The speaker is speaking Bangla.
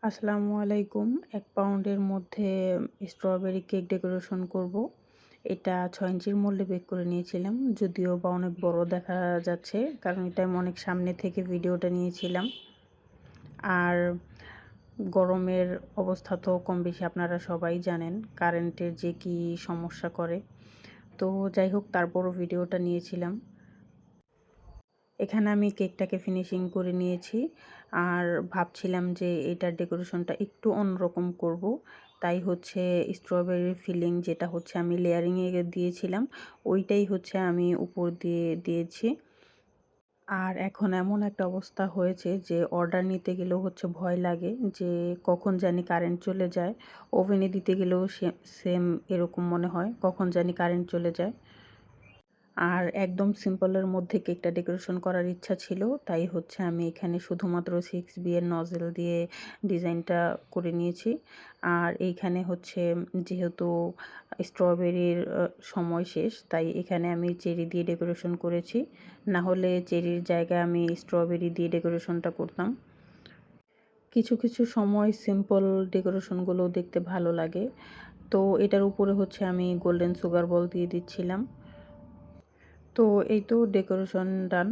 আসসালামু আলাইকুম। ১ পাউন্ডের মধ্যে স্ট্রবেরি কেক ডেকোরেশন করব। এটা ৬ ইঞ্চির মোল্ডে বেক করে নিয়েছিলাম। যদিও বা অনেক বড় দেখা যাচ্ছে, কারণ এটা আমি অনেক সামনে থেকে ভিডিওটা নিয়েছিলাম। আর গরমের অবস্থা তো কম বেশি আপনারা সবাই জানেন, কারেন্টের যে কি সমস্যা করে। তো যাই হোক, তারপরও ভিডিওটা নিয়েছিলাম। এখানে আমি কেকটাকে ফিনিশিং করে নিয়েছি। আর ভাবছিলাম যে এটার ডেকোরেশনটা একটু অন্যরকম করব। তাই হচ্ছে স্ট্রবেরির ফিলিং যেটা হচ্ছে আমি লেয়ারিংয়ে দিয়েছিলাম, ওইটাই হচ্ছে আমি উপর দিয়ে দিয়েছি। আর এখন এমন একটা অবস্থা হয়েছে যে অর্ডার নিতে গেলেও হচ্ছে ভয় লাগে যে কখন জানি কারেন্ট চলে যায়। ওভেনে দিতে গেলেও সেম এরকম মনে হয় কখন জানি কারেন্ট চলে যায়। আর একদম সিম্পলের মধ্যে কেকটা ডেকোরেশন করার ইচ্ছা ছিল, তাই হচ্ছে আমি এখানে শুধুমাত্র 6B এর নজেল দিয়ে ডিজাইনটা করে নিয়েছি। আর এইখানে হচ্ছে যেহেতু স্ট্রবেরির সময় শেষ, তাই এখানে আমি চেরি দিয়ে ডেকোরেশন করেছি। না হলে চেরির জায়গায় আমি স্ট্রবেরি দিয়ে ডেকোরেশনটা করতাম। কিছু কিছু সময় সিম্পল ডেকোরেশনগুলো দেখতে ভালো লাগে। তো এটার উপরে হচ্ছে আমি গোল্ডেন সুগার বল দিয়ে দিচ্ছিলাম। তো এই তো ডেকোরেশন ডান।